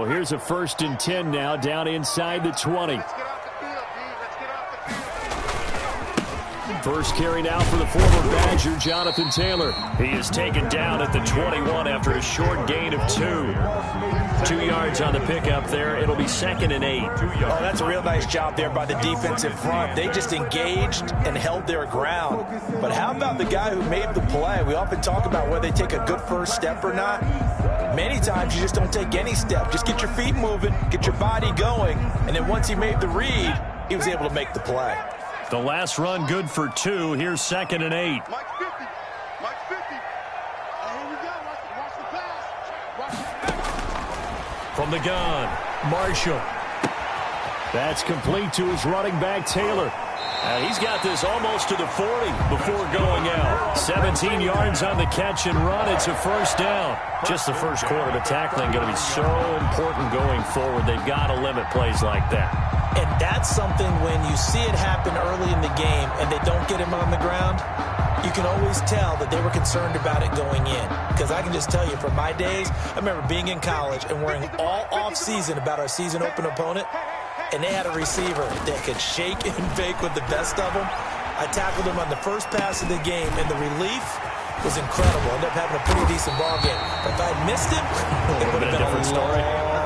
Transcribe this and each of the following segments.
So here's a 1st and 10 now, down inside the 20. First carry now for the former Badger, Jonathan Taylor. He is taken down at the 21 after a short gain of 2. 2 yards on the pickup there. It'll be 2nd and 8. Oh, that's a real nice job there by the defensive front. They just engaged and held their ground. But how about the guy who made the play? We often talk about whether they take a good first step or not. Many times you just don't take any step. Just get your feet moving, get your body going, and then once he made the read, he was able to make the play. The last run good for 2. Here's 2nd and 8. Mike 50. Mike 50. Here we go. Watch the pass. Watch the... From the gun, Marshall. That's complete to his running back, Taylor. He's got this almost to the 40 before going out. 17 yards on the catch and run. It's a 1st down. Just the first quarter, but tackling going to be so important going forward. They've got to limit plays like that. And that's something when you see it happen early in the game and they don't get him on the ground, you can always tell that they were concerned about it going in. Because I can just tell you from my days, I remember being in college and worrying all off-season about our season open opponent, and they had a receiver that could shake and bake with the best of them. I tackled him on the first pass of the game, and the relief was incredible. Ended up having a pretty decent ball game. But if I had missed him, it would have been a different story.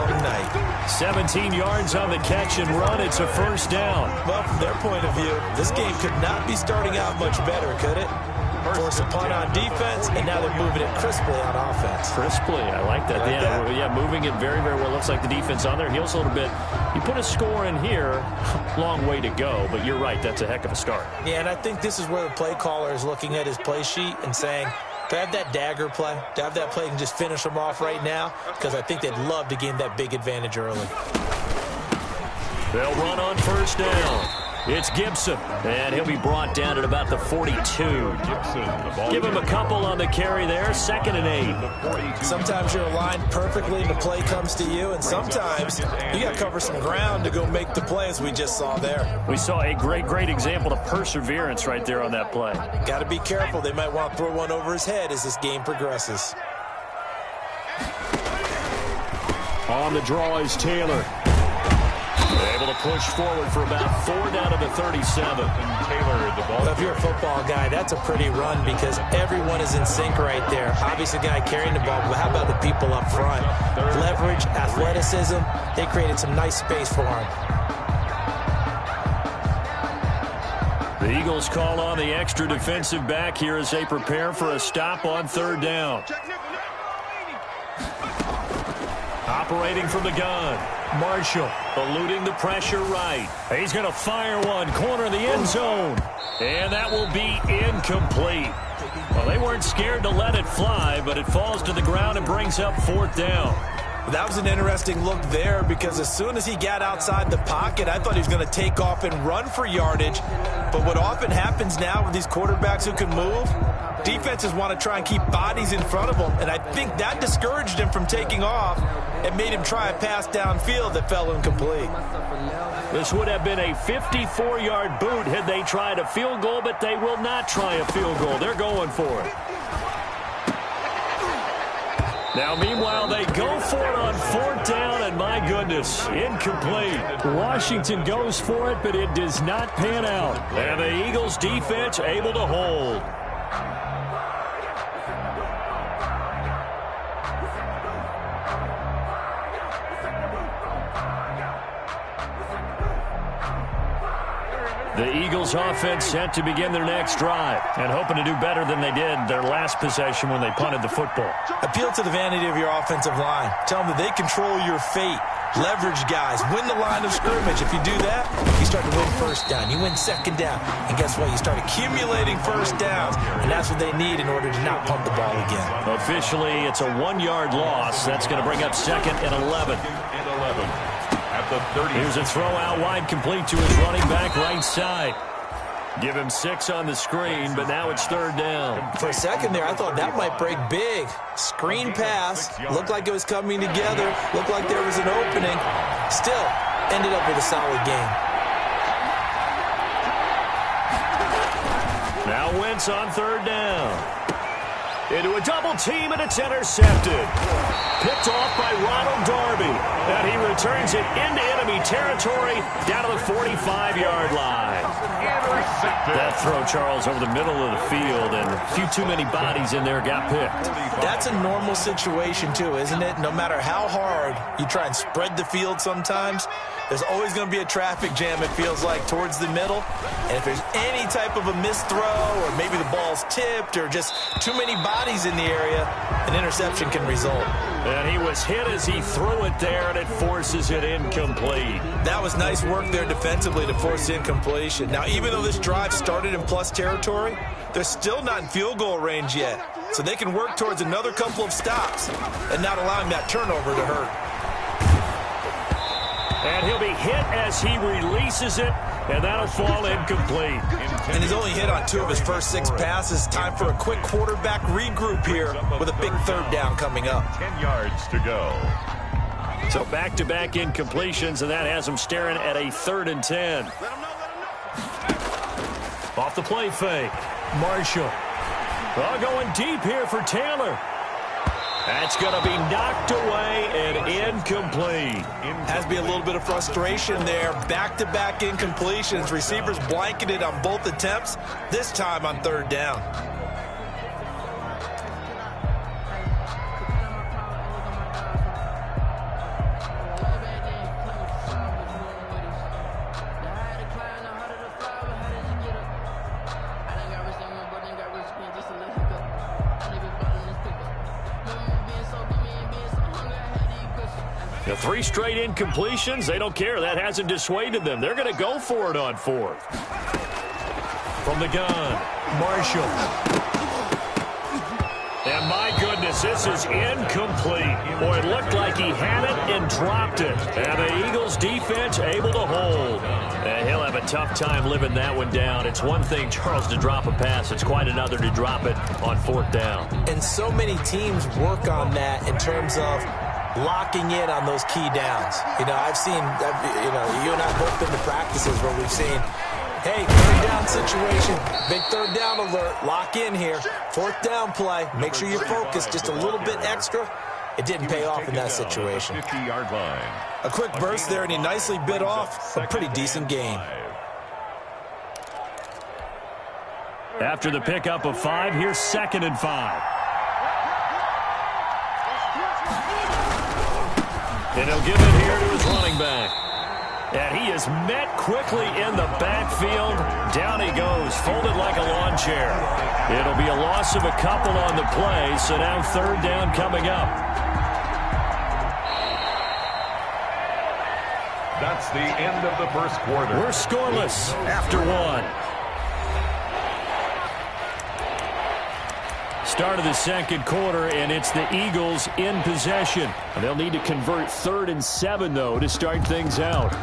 Night. 17 yards on the catch and run. It's a 1st down. Well, from their point of view, this game could not be starting out much better, could it? Force a punt on defense, and now they're moving it crisply on offense. Crisply, I like that. Yeah, moving it very, very well. Looks like the defense on their heels a little bit. You put a score in here, long way to go, but you're right, that's a heck of a start. Yeah, and I think this is where the play caller is looking at his play sheet and saying, to have that dagger play, to have that play and just finish them off right now, because I think they'd love to gain that big advantage early. They'll run on 1st down. It's Gibson, and he'll be brought down at about the 42. Give him a couple on the carry there, 2nd and 8. Sometimes you're aligned perfectly and the play comes to you, and sometimes you got to cover some ground to go make the play, as we just saw there. We saw a great example of perseverance right there on that play. Got to be careful. They might want to throw one over his head as this game progresses. On the draw is Taylor. Able to push forward for about 4 down to the 37. And Taylor, the ball. Well, if you're a football guy, that's a pretty run because everyone is in sync right there. Obviously, the guy carrying the ball, but how about the people up front? Leverage, athleticism, they created some nice space for him. The Eagles call on the extra defensive back here as they prepare for a stop on 3rd down. Operating from the gun. Marshall eluding the pressure right. He's going to fire one, corner of the end zone. And that will be incomplete. Well, they weren't scared to let it fly, but it falls to the ground and brings up 4th down. That was an interesting look there because as soon as he got outside the pocket, I thought he was going to take off and run for yardage. But what often happens now with these quarterbacks who can move, defenses want to try and keep bodies in front of them. And I think that discouraged him from taking off and made him try a pass downfield that fell incomplete. This would have been a 54-yard boot had they tried a field goal, but they will not try a field goal. They're going for it. Now, meanwhile, they go for it on 4th down, and my goodness, incomplete. Washington goes for it, but it does not pan out. And the Eagles defense able to hold. The Eagles offense set to begin their next drive and hoping to do better than they did their last possession when they punted the football. Appeal to the vanity of your offensive line. Tell them that they control your fate. Leverage guys. Win the line of scrimmage. If you do that, you start to win 1st down. You win 2nd down. And guess what? You start accumulating 1st downs. And that's what they need in order to not punt the ball again. Officially, it's a 1-yard loss. That's going to bring up 2nd and 11. Here's a throw out wide, complete to his running back right side. Give him 6 on the screen, but now it's 3rd down. For a second there, I thought that might break big. Screen pass. Looked like it was coming together. Looked like there was an opening. Still, ended up with a solid game. Now Wentz on 3rd down. Into a double team, and it's intercepted. Picked off by Ronald Darby. returns it into enemy territory down to the 45-yard line. That throw, Charles, over the middle of the field, and a few too many bodies in there got picked. That's a normal situation, too, isn't it? No matter how hard you try and spread the field sometimes, there's always going to be a traffic jam, it feels like, towards the middle. And if there's any type of a missed throw, or maybe the ball's tipped, or just too many bodies in the area, an interception can result. And he was hit as he threw it there, and it forces it incomplete. That was nice work there defensively to force incompletion. Now, even though this drive started in plus territory, they're still not in field goal range yet. So they can work towards another couple of stops and not allowing that turnover to hurt. And he'll be hit as he releases it, and that'll fall incomplete. And he's only hit on 2 of his first 6 passes. Time for a quick quarterback regroup here with a big third down coming up. 10 yards to go. So back-to-back incompletions, and that has him staring at a 3rd and 10. Off the play fake. Marshall. Well, going deep here for Taylor. That's going to be knocked away and incomplete. Has to be a little bit of frustration there. Back-to-back incompletions. Receivers blanketed on both attempts, this time on 3rd down. The 3 straight incompletions, they don't care. That hasn't dissuaded them. They're going to go for it on 4th. From the gun, Marshall. And my goodness, this is incomplete. Boy, it looked like he had it and dropped it. And the Eagles defense able to hold. And he'll have a tough time living that one down. It's one thing, Charles, to drop a pass. It's quite another to drop it on 4th down. And so many teams work on that in terms of locking in on those key downs. You know, I've seen, you and I have both been to practices where we've seen, hey, 3rd down situation, big 3rd down alert, lock in here, 4th down play, make sure you focus just a little bit extra. It didn't pay off in that situation. 50-yard line. A quick burst there, and he nicely bit off a pretty decent game. After the pickup of 5, here's 2nd and 5. And he'll give it here to his running back. And he is met quickly in the backfield. Down he goes, folded like a lawn chair. It'll be a loss of a couple on the play, so now 3rd down coming up. That's the end of the 1st quarter. We're scoreless after 1. Start of the 2nd quarter, and it's the Eagles in possession. And they'll need to convert 3rd and 7, though, to start things out.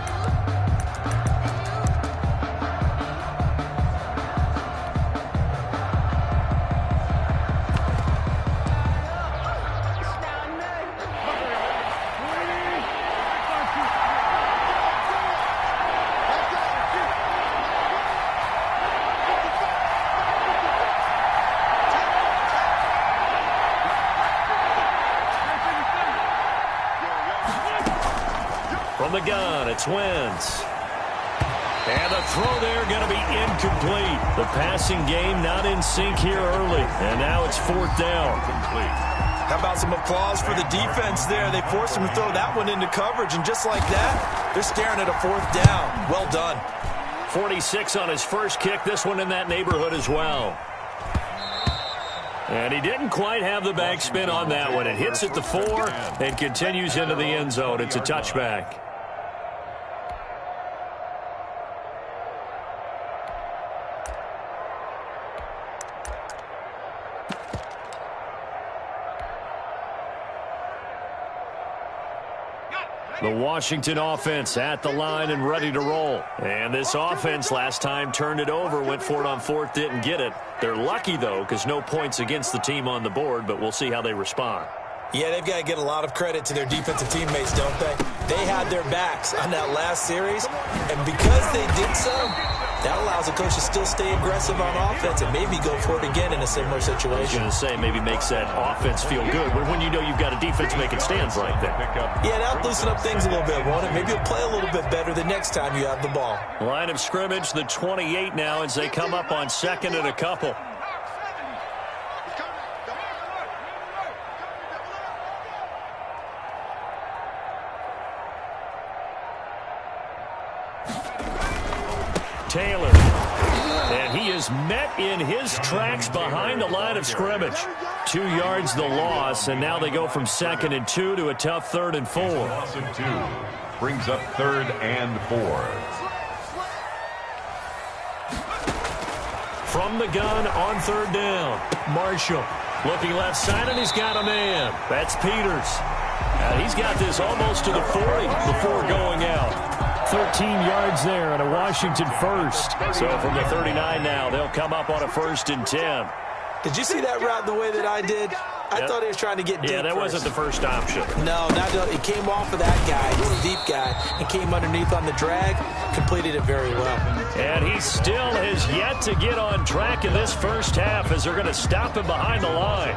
From the gun, it's Wentz. And the throw there going to be incomplete. The passing game not in sync here early. And now it's 4th down. How about some applause for the defense there? They forced him to throw that one into coverage, and just like that, they're staring at a 4th down. Well done. 46 on his first kick. This one in that neighborhood as well. And he didn't quite have the backspin on that one. It hits at the 4 and continues into the end zone. It's a touchback. The Washington offense at the line and ready to roll. And this offense last time turned it over, went for it on 4th, didn't get it. They're lucky, though, because no points against the team on the board, but we'll see how they respond. Yeah, they've got to get a lot of credit to their defensive teammates, don't they? They had their backs on that last series, and because they did so, that allows the coach to still stay aggressive on offense and maybe go for it again in a similar situation. I was going to say, maybe makes that offense feel good, but when you know you've got a defense making stands right there. Yeah, that'll loosen up things a little bit, won't it? Maybe you'll play a little bit better the next time you have the ball. Line of scrimmage, the 28 now as they come up on second and a couple. Taylor, and he is met in his tracks behind the line of scrimmage. 2 yards the loss, and now they go from 2nd and 2 to a tough 3rd and 4. Loss of 2 brings up 3rd and 4. From the gun on 3rd down, Marshall looking left side, and he's got a man. That's Peters. He's got this almost to the 40 before going out. 13 yards there and a Washington first. So from the 39 now, they'll come up on a 1st and 10. Did you see that route the way that I did? I thought he was trying to get deep. Yeah, that wasn't the first option. No, it came off of that guy, the deep guy, and came underneath on the drag, completed it very well. And he still has yet to get on track in this first half as they're going to stop him behind the line.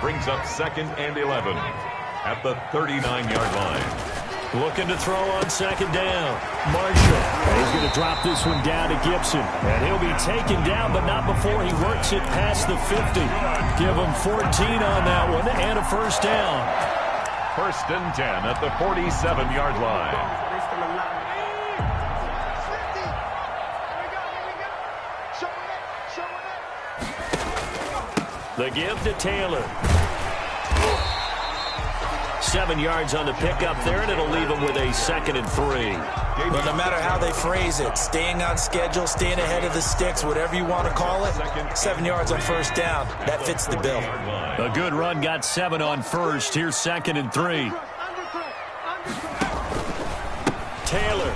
Brings up 2nd and 11 at the 39-yard line. Looking to throw on 2nd down. Marshall. He's going to drop this one down to Gibson. And he'll be taken down, but not before he works it past the 50. Give him 14 on that one and a 1st down. 1st and 10 at the 47-yard line. The give to Taylor. 7 yards on the pickup there, and it'll leave him with a 2nd and 3. But no matter how they phrase it, staying on schedule, staying ahead of the sticks, whatever you want to call it, 7 yards on 1st down, that fits the bill. A good run got 7 on 1st. Here's 2nd and 3. Taylor.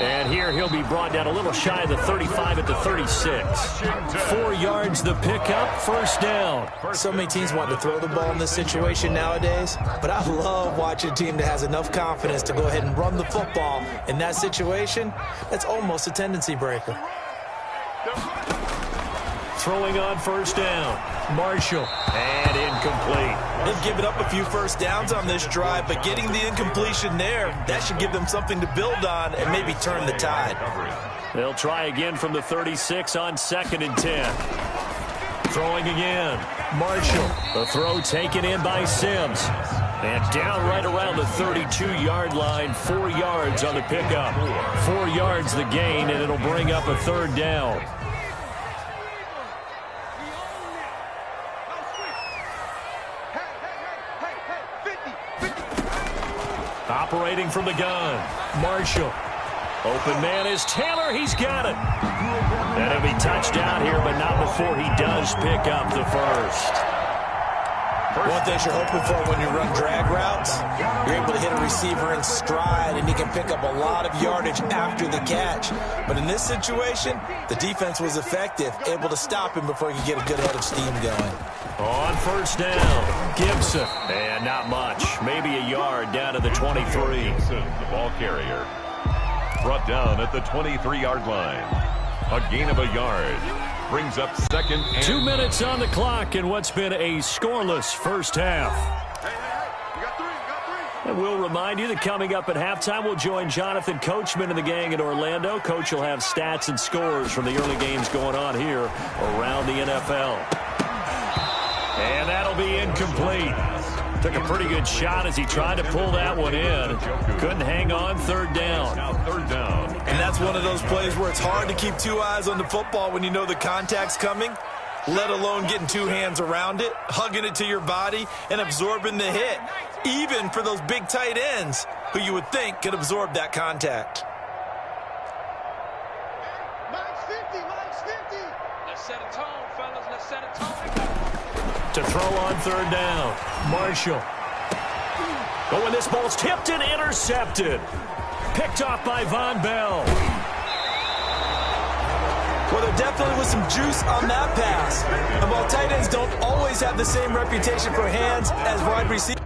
And here he'll be brought down a little shy of the 35 at the 36. 4 yards the pickup, 1st down. So many teams want to throw the ball in this situation nowadays, but I love watching a team that has enough confidence to go ahead and run the football in that situation. That's almost a tendency breaker. Throwing on 1st down. Marshall. And incomplete. They've given up a few 1st downs on this drive, but getting the incompletion there, that should give them something to build on and maybe turn the tide. They'll try again from the 36 on 2nd and 10. Throwing again. Marshall. The throw taken in by Sims. And down right around the 32-yard line. 4 yards on the pickup. 4 yards the gain, and it'll bring up a 3rd down. Operating from the gun. Marshall. Open man is Taylor. He's got it. And he'll be touchdown here, but not before he does pick up the first. One thing you're hoping for when you run drag routes, you're able to hit a receiver in stride, and he can pick up a lot of yardage after the catch. But in this situation, the defense was effective, able to stop him before he could get a good head of steam going. On 1st down, Gibson. And not much. Maybe a yard down to the 23. Gibson, the ball carrier. Brought down at the 23-yard line. A gain of a yard. Brings up 2nd and 2 minutes on the clock in what's been a scoreless first half. You got three. And we'll remind you that coming up at halftime, we'll join Jonathan Coachman and the gang in Orlando. Coach will have stats and scores from the early games going on here around the NFL. And that'll be incomplete. Took a pretty good shot as he tried to pull that one in. Couldn't hang on. 3rd down. now 3rd down. And that's one of those plays where it's hard to keep 2 eyes on the football when you know the contact's coming, let alone getting 2 hands around it, hugging it to your body, and absorbing the hit, even for those big tight ends who you would think could absorb that contact. Max 50. Let's set a tone, fellas. Let's set a tone. To throw on 3rd down. Marshall. Oh, and this ball's tipped and intercepted. Picked off by Von Bell. Well, there definitely was some juice on that pass. And while tight ends don't always have the same reputation for hands as wide receivers,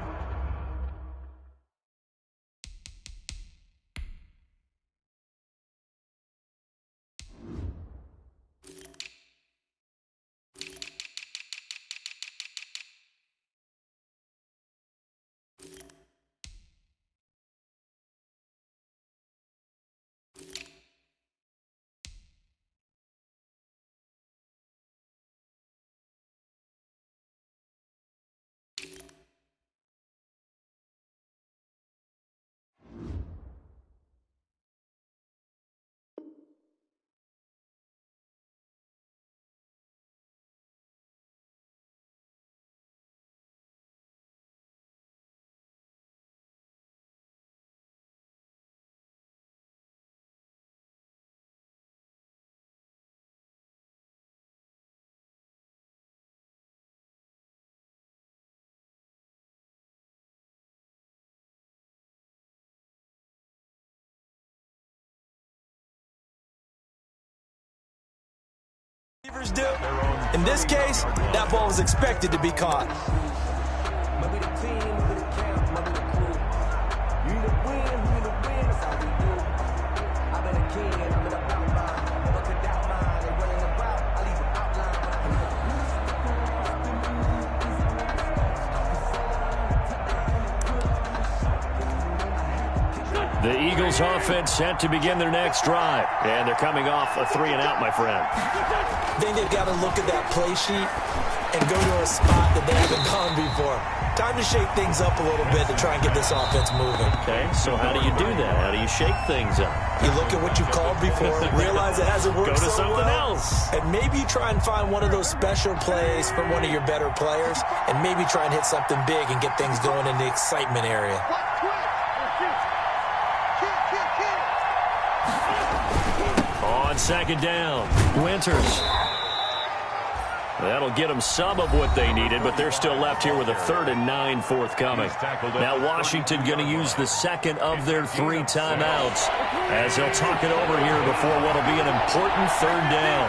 Do. In this case, that ball was expected to be caught. The Eagles offense set to begin their next drive. And they're coming off a 3-and-out, my friend. I think they've got to look at that play sheet and go to a spot that they haven't gone before. Time to shake things up a little bit to try and get this offense moving. Okay, so how do you do that? How do you shake things up? You look at what you called before, realize it hasn't worked Go to so something well, else. and maybe you try and find one of those special plays from one of your better players, and maybe try and hit something big and get things going in the excitement area. On second down, Winters. That'll get them some of what they needed, but they're still left here with a 3rd and 9 forthcoming. Now Washington going to use the second of their 3 timeouts as they'll talk it over here before what will be an important 3rd down.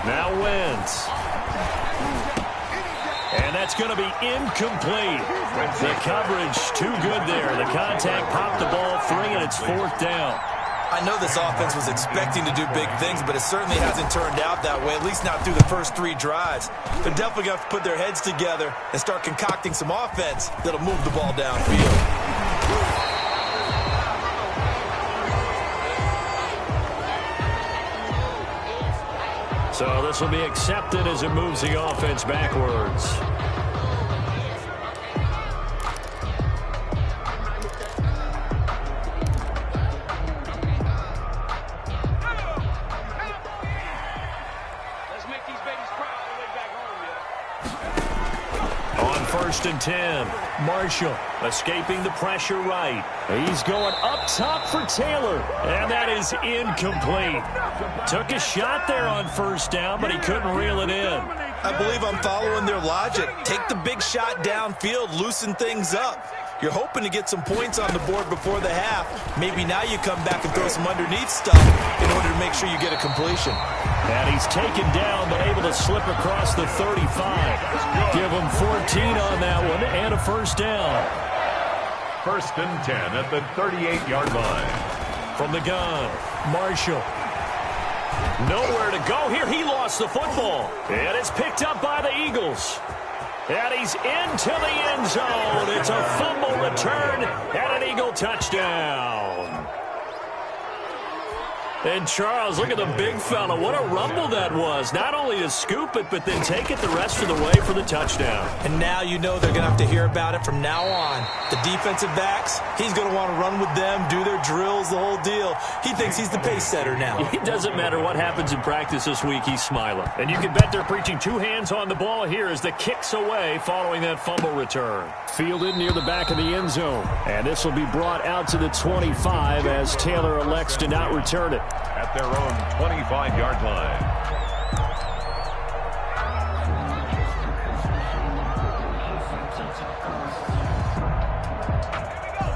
Now Wentz. And that's going to be incomplete. The coverage too good there. The contact popped the ball free, and it's 4th down. I know this offense was expecting to do big things, but it certainly hasn't turned out that way, at least not through the first 3 drives. They're definitely going to have to put their heads together and start concocting some offense that'll move the ball downfield. So this will be accepted as it moves the offense backwards. Let's make these babies cry all the way back home, On 1st and 10, Marshall escaping the pressure right. He's going up top for Taylor, and that is incomplete. Took a shot there on 1st down, but he couldn't reel it in. I believe I'm following their logic. Take the big shot downfield, loosen things up. You're hoping to get some points on the board before the half. Maybe now you come back and throw some underneath stuff in order to make sure you get a completion. And he's taken down, but able to slip across the 35. Give him 14 on that one and a 1st down. 1st and 10 at the 38-yard line. From the gun, Marshall. Nowhere to go here. He lost the football. And it's picked up by the Eagles. And he's into the end zone. It's a fumble return and an Eagle touchdown. And Charles, look at the big fella. What a rumble that was. Not only to scoop it, but then take it the rest of the way for the touchdown. And now you know they're going to have to hear about it from now on. The defensive backs, he's going to want to run with them, do their drills, the whole deal. He thinks he's the pace setter now. It doesn't matter what happens in practice this week, he's smiling. And you can bet they're preaching 2 hands on the ball here as the kick's away following that fumble return. Fielded near the back of the end zone. And this will be brought out to the 25 as Taylor elects to not return it. At their own 25-yard line.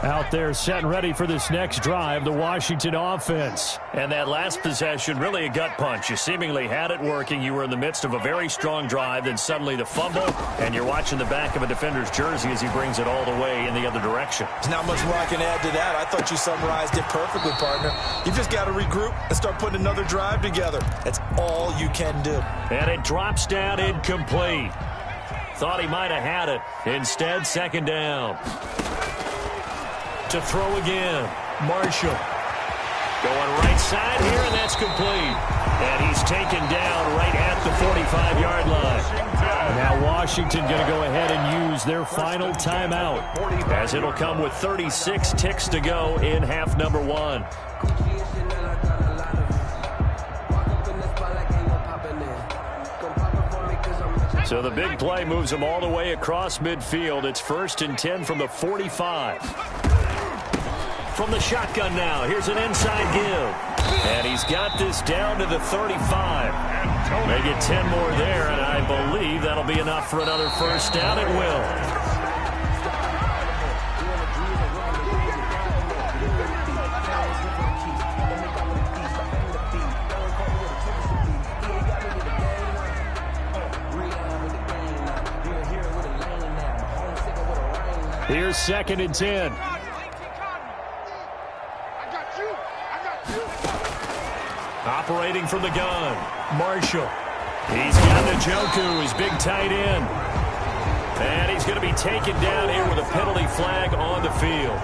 Out there set and ready for this next drive, the Washington offense. And that last possession, really a gut punch. You seemingly had it working. You were in the midst of a very strong drive, then suddenly the fumble, and you're watching the back of a defender's jersey as he brings it all the way in the other direction. There's not much more I can add to that. I thought you summarized it perfectly, partner. You just got to regroup and start putting another drive together. That's all you can do. And it drops down incomplete. Thought he might have had it. Instead, 2nd down. To throw again, Marshall. Going right side here, and that's complete. And he's taken down right at the 45-yard line. Now Washington going to go ahead and use their final timeout, as it'll come with 36 ticks to go in half number 1. So the big play moves them all the way across midfield. It's 1st and 10 from the 45. From the shotgun now, here's an inside give. And he's got this down to the 35. They get 10 more there, and I believe that'll be enough for another 1st down. It will. Here's 2nd and 10. Operating from the gun, Marshall. He's got Njoku, his big tight end. And he's going to be taken down here with a penalty flag on the field.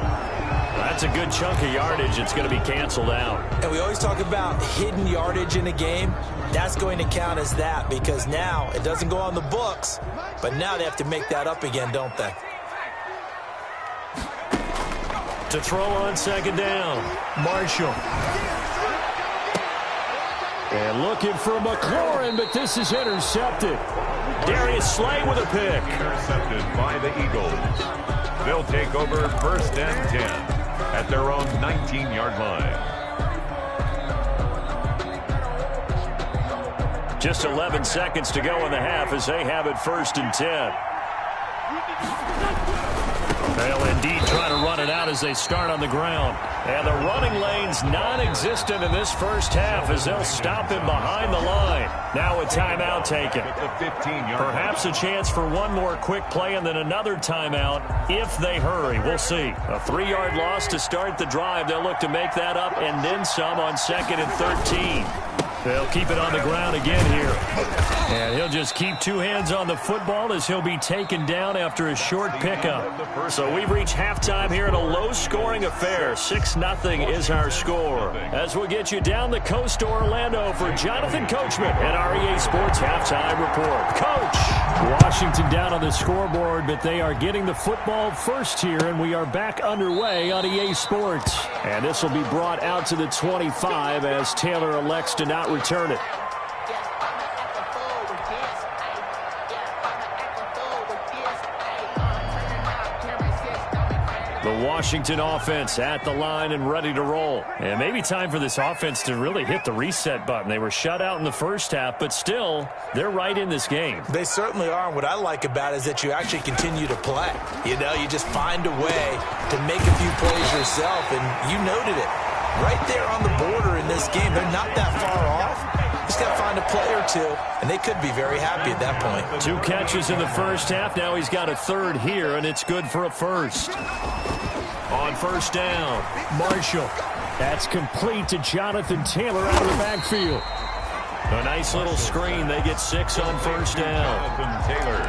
That's a good chunk of yardage. It's going to be canceled out. And we always talk about hidden yardage in a game. That's going to count as that because now it doesn't go on the books, but now they have to make that up again, don't they? To throw on 2nd down, Marshall. And looking for McLaurin, but this is intercepted. Darius Slay with a pick. Intercepted by the Eagles. They'll take over 1st and 10 at their own 19-yard line. Just 11 seconds to go in the half as they have it 1st and 10. They'll indeed try to run it out as they start on the ground. And the running lane's non-existent in this first half as they'll stop him behind the line. Now a timeout taken. Perhaps a chance for one more quick play and then another timeout if they hurry. We'll see. A 3-yard loss to start the drive. They'll look to make that up and then some on 2nd and 13. They'll keep it on the ground again here. And he'll just keep 2 hands on the football as he'll be taken down after a short pickup. So we've reached halftime here in a low-scoring affair. 6-0 is our score. As we'll get you down the coast to Orlando for Jonathan Coachman at REA Sports Halftime Report. Coach! Washington down on the scoreboard, but they are getting the football first here, and we are back underway on EA Sports. And this will be brought out to the 25 as Taylor elects to not return it. The Washington offense at the line and ready to roll. And maybe time for this offense to really hit the reset button. They were shut out in the first half, but still, they're right in this game. They certainly are. And what I like about it is that you actually continue to play. You know, you just find a way to make a few plays yourself, and you noted it. Right there on the border in this game, they're not that far off. Just got to find a play or two, and they could be very happy at that point. 2 catches in the first half. Now he's got a 3rd here, and it's good for a 1st. On 1st down, Marshall. That's complete to Jonathan Taylor out of the backfield. A nice little screen. They get 6 on 1st down. Jonathan Taylor.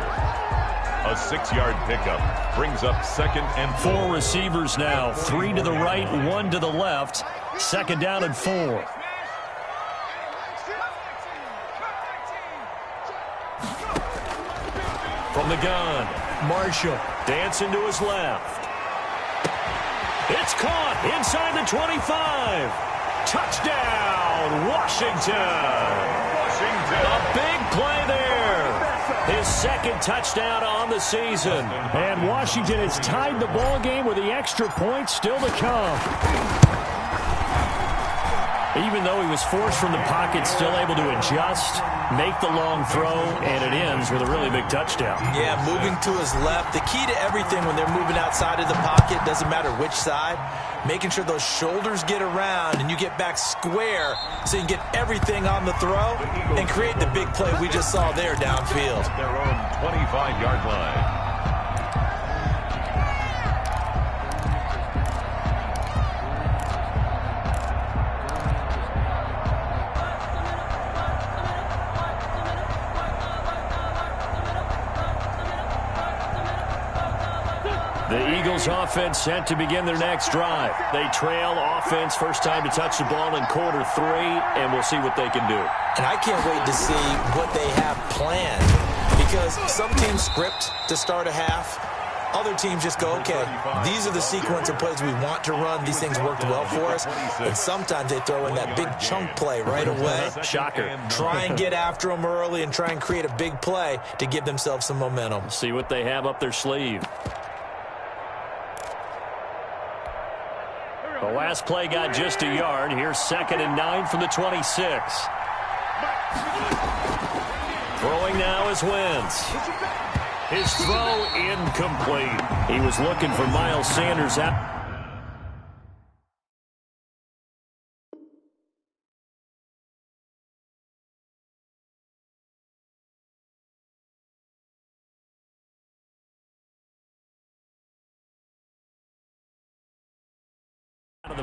A 6-yard pickup brings up 2nd and 4 receivers now. 3 to the right, 1 to the left. 2nd down and 4. From the gun, Marshall dancing to his left. It's caught inside the 25. Touchdown, Washington. A big play there. His 2nd touchdown on the season. And Washington has tied the ball game with the extra point still to come. Even though he was forced from the pocket, still able to adjust, make the long throw, and it ends with a really big touchdown. Yeah, moving to his left. The key to everything when they're moving outside of the pocket, doesn't matter which side, making sure those shoulders get around and you get back square so you can get everything on the throw and create the big play we just saw there downfield. Their own 25-yard line. The Eagles offense set to begin their next drive. They trail offense, first time to touch the ball in quarter 3, and we'll see what they can do. And I can't wait to see what they have planned because some teams script to start a half. Other teams just go, okay, these are the sequence of plays we want to run. These things worked well for us. And sometimes they throw in that big chunk play right away. Shocker. Try and get after them early and try and create a big play to give themselves some momentum. See what they have up their sleeve. The last play got just a yard. Here's 2nd and 9 from the 26. Throwing now is Wentz. His throw incomplete. He was looking for Miles Sanders out.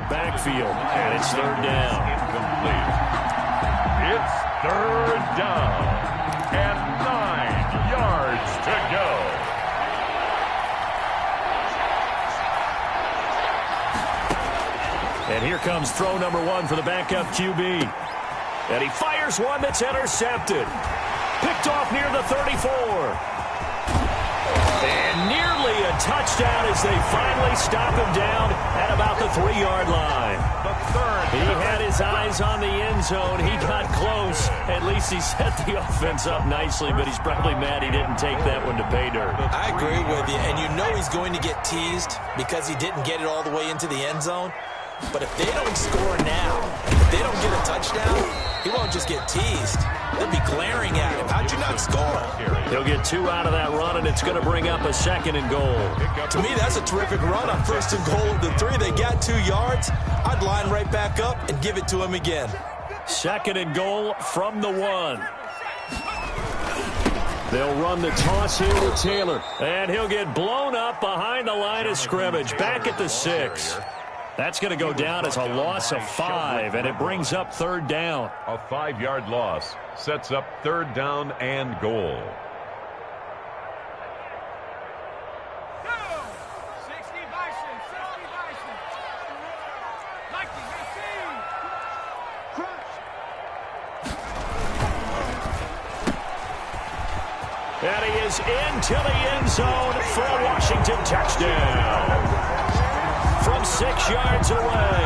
backfield, and it's third down. Incomplete. It's third down and 9 yards to go. And here comes throw number 1 for the backup QB. And he fires one that's intercepted. Picked off near the 34. And nearly a touchdown as they finally stop him down at about the 3-yard line. He had his eyes on the end zone. He got close. At least he set the offense up nicely, but he's probably mad he didn't take that one to pay dirt. I agree with you, and you know he's going to get teased because he didn't get it all the way into the end zone. But if they don't score now, if they don't get a touchdown, he won't just get teased. They'll be glaring at him. How'd you not score? He'll get 2 out of that run, and it's going to bring up a 2nd and goal. To me, that's a terrific run on 1st and goal of the 3. They got 2 yards. I'd line right back up and give it to him again. 2nd and goal from the 1. They'll run the toss here with Taylor, and he'll get blown up behind the line of scrimmage, back at the 6. That's going to go down as a loss of 5, and it brings up 3rd down. A 5-yard loss sets up 3rd down and goal. And he is into the end zone for a Washington touchdown. From 6 yards away.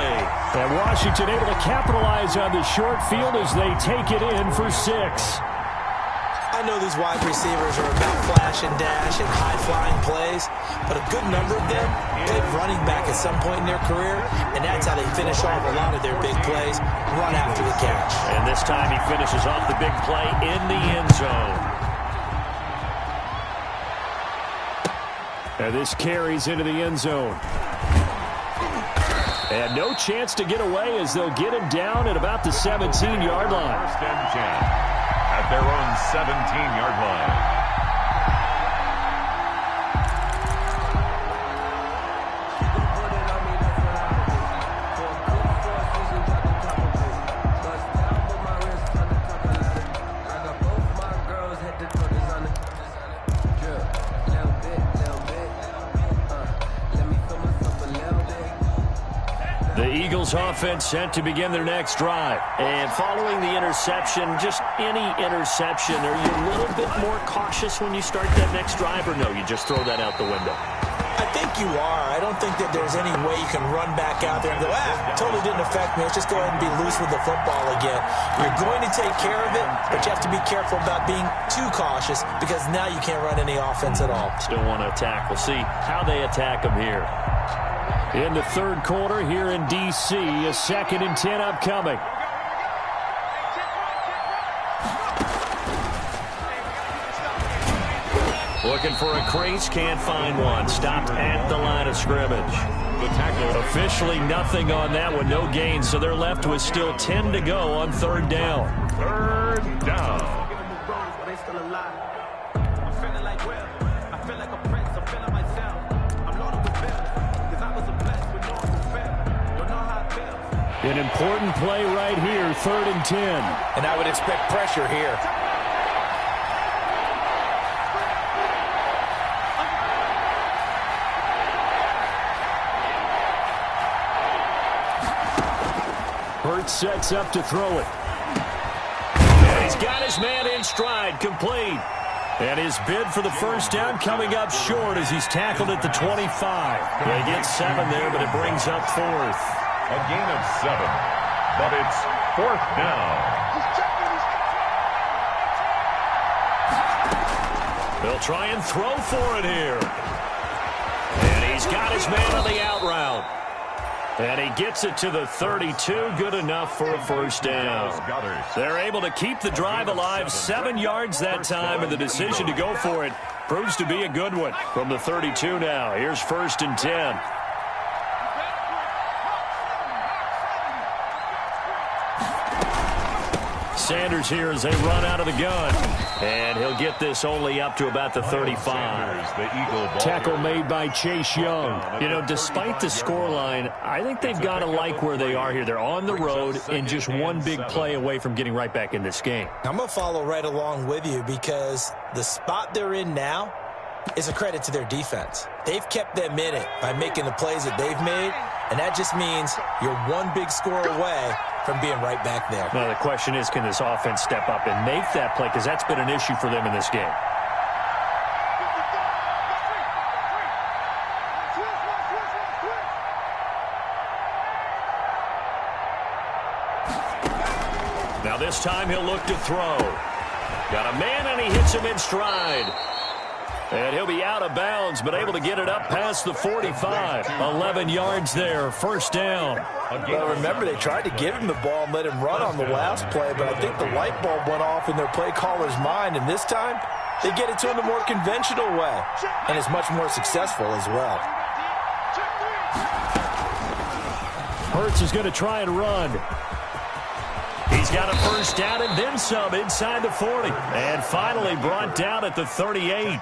And Washington able to capitalize on the short field as they take it in for 6. I know these wide receivers are about flash and dash and high-flying plays, but a good number of them played running back at some point in their career, and that's how they finish off a lot of their big plays, run after the catch. And this time he finishes off the big play in the end zone. And this carries into the end zone. And no chance to get away as they'll get him down at about the 17-yard line. 1st and 10 at their own 17-yard line. Eagles offense set to begin their next drive. And following the interception, just any interception, are you a little bit more cautious when you start that next drive, or no, you just throw that out the window? I think you are. I don't think that there's any way you can run back out there and go, totally didn't affect me. Let's just go ahead and be loose with the football again. You're going to take care of it, but you have to be careful about being too cautious because now you can't run any offense at all. Still want to attack. We'll see how they attack them here. In the 3rd quarter here in D.C., a 2nd and 10 upcoming. Looking for a crease, can't find one. Stopped at the line of scrimmage. The tackle. Officially nothing on that one, no gain, so they're left with still 10 to go on 3rd down. 3rd down. An important play right here, 3rd and 10. And I would expect pressure here. Hurts sets up to throw it. And he's got his man in stride, complete. And his bid for the 1st down coming up short as he's tackled at the 25. They get 7 there, but it brings up 4th. A gain of 7, but it's 4th down. They'll try and throw for it here. And he's got his man on the out route. And he gets it to the 32, good enough for a 1st down. They're able to keep the drive alive, 7 yards that time, and the decision to go for it proves to be a good one. From the 32 now, here's 1st and 10. Sanders here as they run out of the gun. And he'll get this only up to about the 35. Tackle made by Chase Young. You know, despite the scoreline, I think they've got to like where they are here. They're on the road and just one big play away from getting right back in this game. I'm going to follow right along with you because the spot they're in now is a credit to their defense. They've kept them in it by making the plays that they've made, and that just means you're one big score away from being right back there. Now, the question is, can this offense step up and make that play? Because that's been an issue for them in this game. Now this time he'll look to throw. Got a man, and he hits him in stride. And he'll be out of bounds, but able to get it up past the 45. 11 yards there, first down. Well, remember, they tried to give him the ball and let him run on the last play, but I think the light bulb went off in their play caller's mind, and this time they get it to him the more conventional way, and it's much more successful as well. Hurts is going to try and run. He's got a first down and then some inside the 40. And finally brought down at the 38.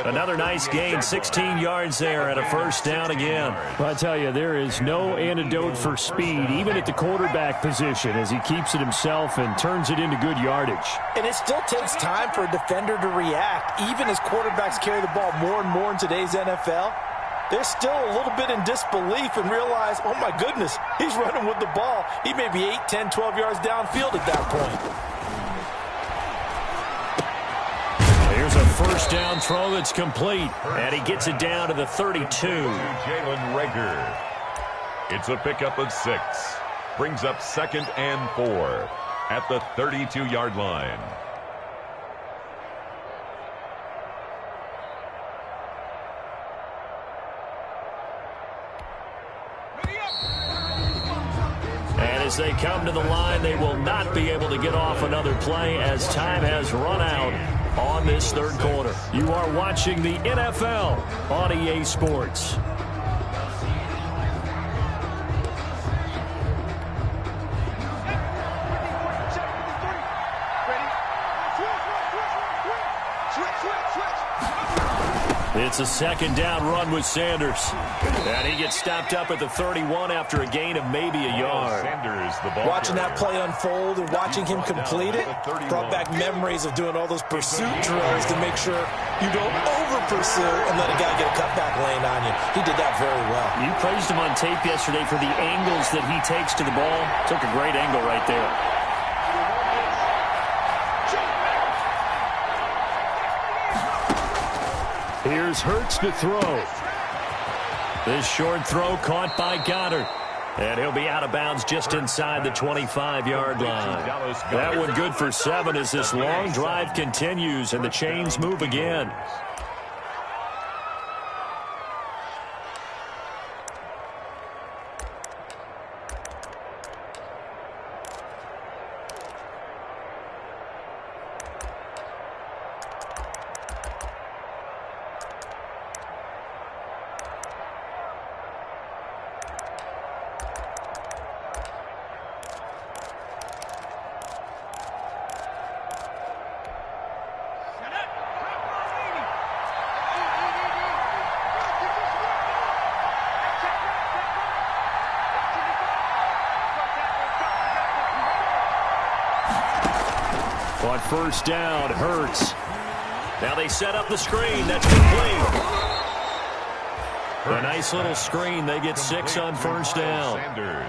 Another nice gain, 16 yards there and a first down again. Well, I tell you, there is no antidote for speed, even at the quarterback position, as he keeps it himself and turns it into good yardage. And it still takes time for a defender to react. Even as quarterbacks carry the ball more and more in today's NFL, they're still a little bit in disbelief and realize, oh, my goodness, he's running with the ball. He may be 8, 10, 12 yards downfield at that point. Here's a first down throw that's complete, and he gets it down to the 32. Jalen Reagor. It's a pickup of 6. Brings up 2nd and 4 at the 32-yard line. As they come to the line, they will not be able to get off another play as time has run out on this third quarter. You are watching the NFL on EA Sports. It's a second down run with Sanders. And he gets stopped up at the 31 after a gain of maybe a yard. Sanders, the ball watching that play unfold and watching him complete it brought back memories of doing all those pursuit drills to make sure you don't over-pursue and let a guy get a cutback lane on you. He did that very well. You praised him on tape yesterday for the angles that he takes to the ball. Took a great angle right there. Here's Hurts to throw. This short throw caught by Goddard. And he'll be out of bounds just inside the 25-yard line. That one good for 7 as this long drive continues and the chains move again. On first down, Hurts. Now they set up the screen. That's complete. A nice little screen. They get 6 on first down. Sanders.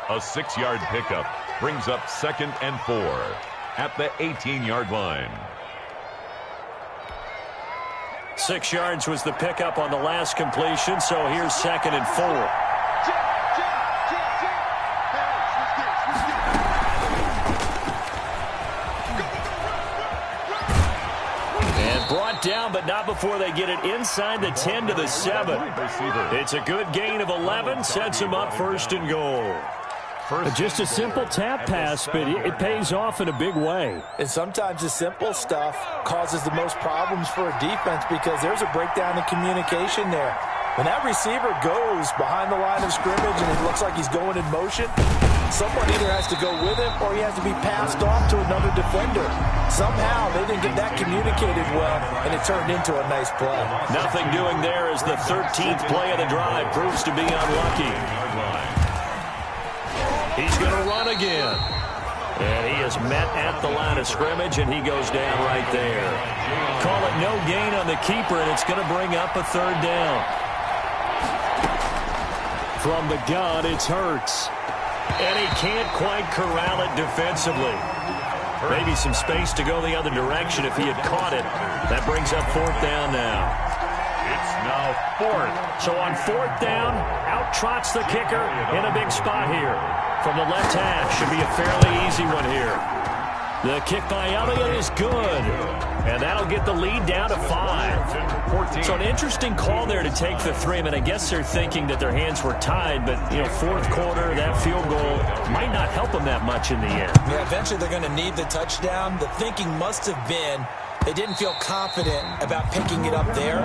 A 6-yard pickup brings up 2nd and 4 at the 18-yard line. 6 yards was the pickup on the last completion, so here's 2nd and 4. Brought down, but not before they get it inside the 10 to the 7. It's a good gain of 11, sets him up 1st and goal. Just a simple tap pass, but it pays off in a big way. And sometimes the simple stuff causes the most problems for a defense because there's a breakdown in communication there. When that receiver goes behind the line of scrimmage and it looks like he's going in motion, Someone either has to go with him or he has to be passed off to another defender. Somehow they didn't get that communicated well, and it turned into a nice play. Nothing doing there as the 13th play of the drive proves to be unlucky. He's going to run again. And he is met at the line of scrimmage, and he goes down right there. Call it no gain on the keeper, and it's going to bring up a third down. From the gun, it's Hurts. And he can't quite corral it defensively. Maybe some space to go the other direction if he had caught it. That brings up fourth down now. It's now fourth. So on fourth down, out trots the kicker in a big spot here. From the left half, should be a fairly easy one here. The kick by Elliott is good. And that'll get the lead down to 5. So an interesting call there to take the 3. I mean, I guess they're thinking that their hands were tied, but, you know, fourth quarter, that field goal might not help them that much in the end. Yeah, eventually they're going to need the touchdown. The thinking must have been they didn't feel confident about picking it up there,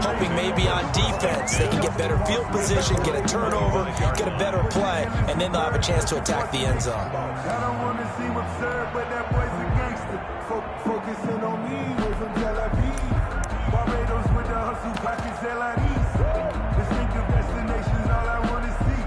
hoping maybe on defense they can get better field position, get a turnover, get a better play, and then they'll have a chance to attack the end zone. I don't want to seem absurd, but that boy's a gangster. Focusing on me, was from Tel Aviv. Barbados with the hustle, pockets LIDs. Distinctive destinations, all I want to see.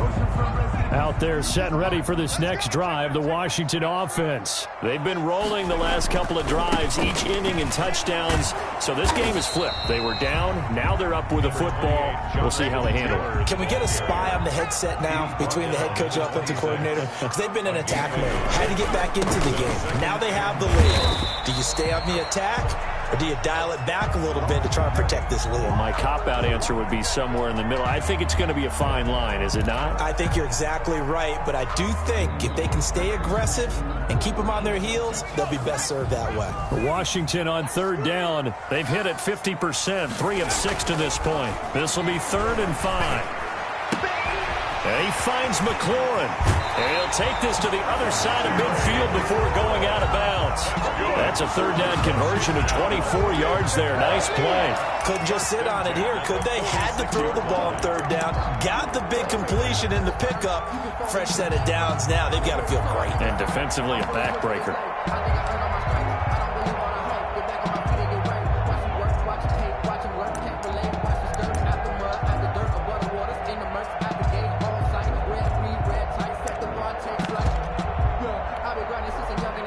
Ocean from resident. Out there set and ready for this next drive, the Washington offense. They've been rolling the last couple of drives, each ending in touchdowns. So this game is flipped. They were down, now they're up with the football. We'll see how they handle it. Can we get a spy on the headset now between the head coach and offensive coordinator? Because they've been in attack mode. Had to get back into the game. Now they have the lead. Do you stay on the attack? Or do you dial it back a little bit to try and protect this lead? Well, my cop-out answer would be somewhere in the middle. I think it's going to be a fine line, is it not? I think you're exactly right, but I do think if they can stay aggressive and keep them on their heels, they'll be best served that way. Washington on third down. They've hit it 50%, 3 of 6 to this point. This will be 3rd and 5. And he finds McLaurin. And he'll take this to the other side of midfield before going out of bounds. That's a third down conversion of 24 yards there. Nice play. Couldn't just sit on it here, could they? Had to throw the ball on third down. Got the big completion in the pickup. Fresh set of downs now. They've got to feel great. And defensively, a backbreaker.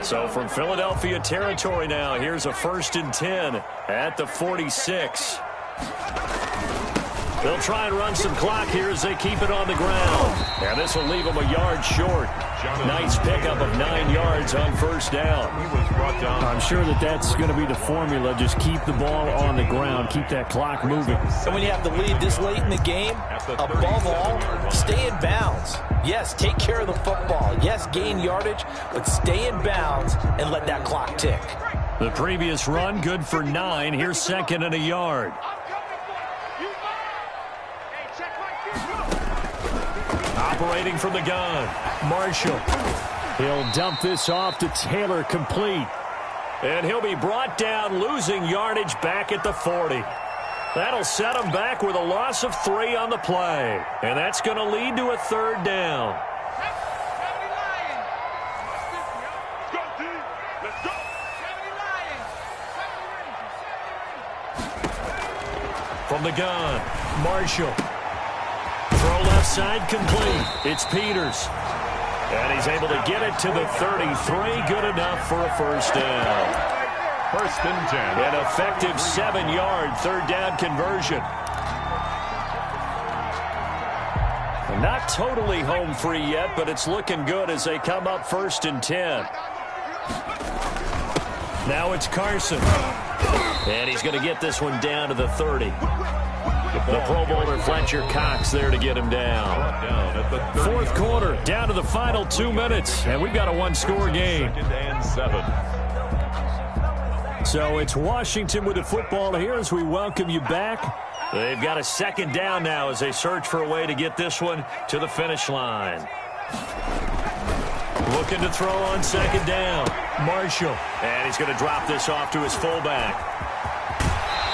So from Philadelphia territory now, here's a 1st and 10 at the 46. They'll try and run some clock here as they keep it on the ground. And this will leave them a yard short. Nice pickup of 9 yards on first down. I'm sure that's going to be the formula. Just keep the ball on the ground. Keep that clock moving. And when you have the lead this late in the game, above all, stay in bounds. Yes, take care of the football. Yes, gain yardage, but stay in bounds and let that clock tick. The previous run, good for 9. Here's 2nd and a yard. Operating from the gun, Marshall. He'll dump this off to Taylor, complete. And he'll be brought down, losing yardage back at the 40. That'll set him back with a loss of 3 on the play. And that's going to lead to a third down. From the gun, Marshall. Throw left side complete. It's Peters. And he's able to get it to the 33. Good enough for a first down. 1st and 10. An effective 7-yard third down conversion. Not totally home free yet, but it's looking good as they come up 1st and 10. Now it's Carson. And he's going to get this one down to the 30. The Pro Bowler Fletcher Cox there to get him down. 4th quarter, down to the final 2 minutes, and we've got a 1-score game. 2nd and 7. So it's Washington with the football here as we welcome you back. They've got a 2nd down now as they search for a way to get this one to the finish line. Looking to throw on 2nd down. Marshall. And he's going to drop this off to his fullback.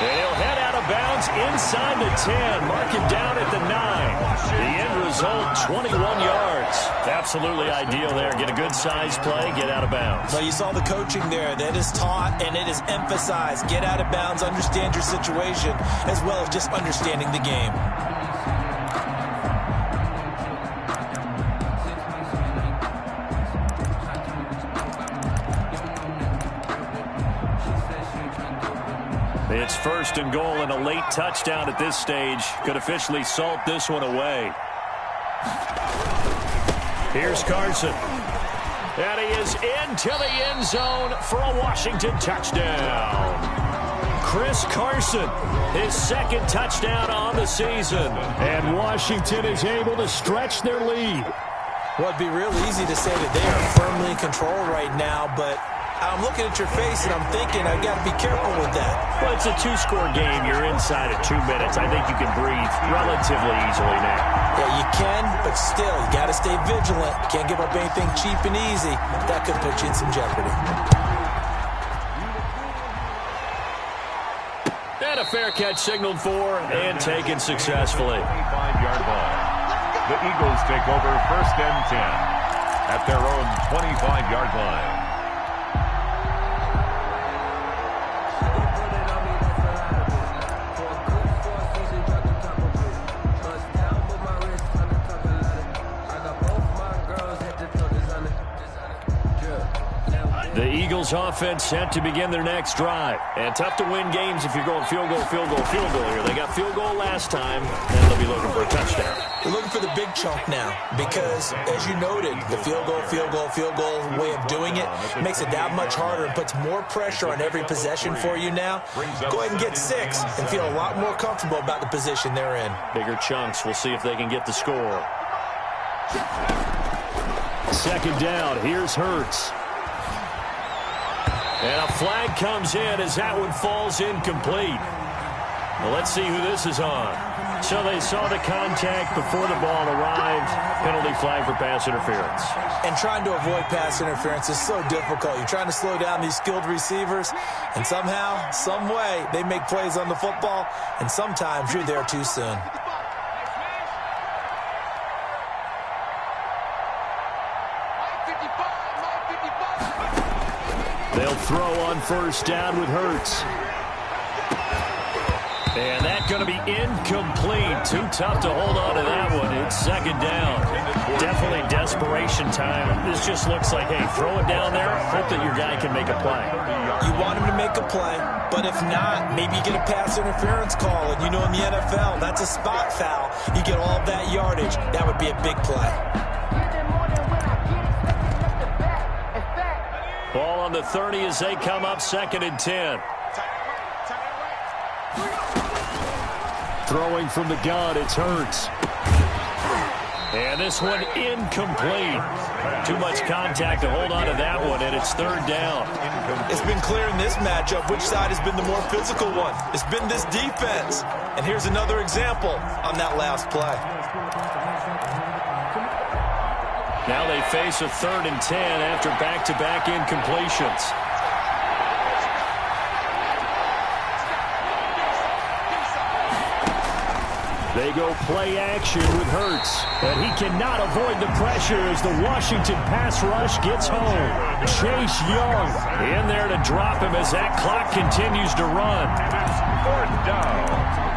And he'll head out of bounds inside the 10. Mark it down at the 9. The end result, 21 yards. yards. Absolutely ideal there. Get a good size play, get out of bounds. Well, you saw the coaching there. That is taught and it is emphasized. Get out of bounds, understand your situation, as well as just understanding the game. It's first and goal and a late touchdown at this stage. Could officially salt this one away. Here's Carson. And he is into the end zone for a Washington touchdown. Chris Carson, his second touchdown on the season. And Washington is able to stretch their lead. Well, it'd be real easy to say that they are firmly in control right now, but I'm looking at your face and I'm thinking I've got to be careful with that. Well, it's a two-score game. You're inside of 2 minutes. I think you can breathe relatively easily now. Yeah, you can, but still, you got to stay vigilant. Can't give up anything cheap and easy. That could put you in some jeopardy. And a fair catch signaled for and taken successfully. 25-yard line. The Eagles take over first and 10 at their own 25-yard line. The Eagles offense set to begin their next drive. And tough to win games if you're going field goal, field goal, field goal here. They got field goal last time, and they'll be looking for a touchdown. They're looking for the big chunk now because, as you noted, the field goal way of doing it makes it that much harder and puts more pressure on every possession for you now. Go ahead and get 6 and feel a lot more comfortable about the position they're in. Bigger chunks. We'll see if they can get the score. Second down. Here's Hurts. And a flag comes in as that one falls incomplete. Well, let's see who this is on. So they saw the contact before the ball arrived. Penalty flag for pass interference. And trying to avoid pass interference is so difficult. You're trying to slow down these skilled receivers, and somehow, some way, they make plays on the football, and sometimes you're there too soon. They'll throw on first down with Hurts. And that's going to be incomplete. Too tough to hold on to that one. It's second down. Definitely desperation time. This just looks like, hey, throw it down there. Hope that your guy can make a play. You want him to make a play, but if not, maybe you get a pass interference call. And you know in the NFL, that's a spot foul. You get all of that yardage. That would be a big play. Ball on the 30 as they come up second and 10. Throwing from the gun, it's Hurts. And this one incomplete. Too much contact to hold on to that one, and it's third down. It's been clear in this matchup which side has been the more physical one. It's been this defense. And here's another example on that last play. Now they face a third and 10 after back-to-back incompletions. They go play action with Hurts. And he cannot avoid the pressure as the Washington pass rush gets home. Chase Young in there to drop him as that clock continues to run. Fourth down.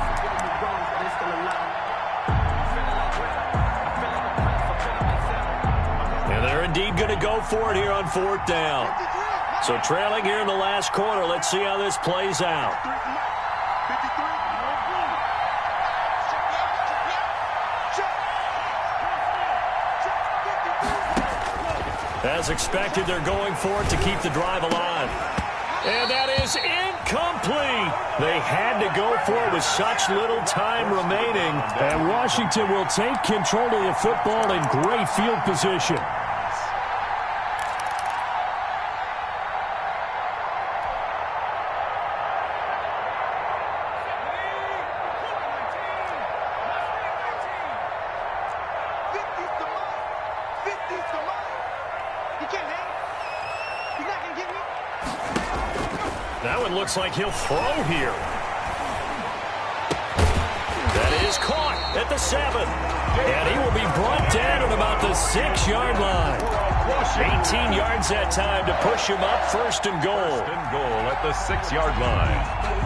They're indeed going to go for it here on fourth down. So trailing here in the last quarter. Let's see how this plays out. As expected, they're going for it to keep the drive alive. And that is incomplete. They had to go for it with such little time remaining. And Washington will take control of the football in great field position. That one looks like he'll throw here. That is caught. at the 7. And he will be brought down at about the 6-yard line. 18 yards that time to push him up, first and goal. First and goal at the 6-yard line.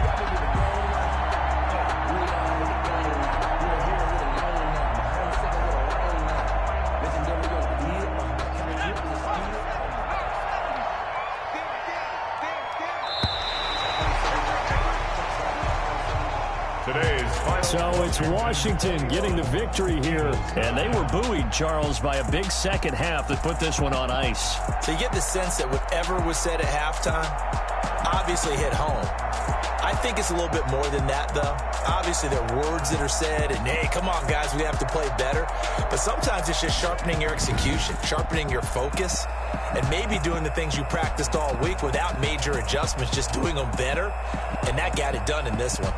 So it's Washington getting the victory here. And they were buoyed, Charles, by a big second half that put this one on ice. So you get the sense that whatever was said at halftime obviously hit home. I think it's a little bit more than that, though. Obviously, there are words that are said, and, hey, come on, guys, we have to play better. But sometimes it's just sharpening your execution, sharpening your focus, and maybe doing the things you practiced all week without major adjustments, just doing them better. And that got it done in this one.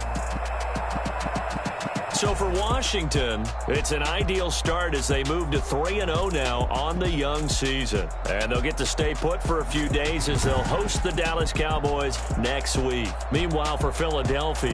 So for Washington, it's an ideal start as they move to 3-0 now on the young season. And they'll get to stay put for a few days as they'll host the Dallas Cowboys next week. Meanwhile, for Philadelphia,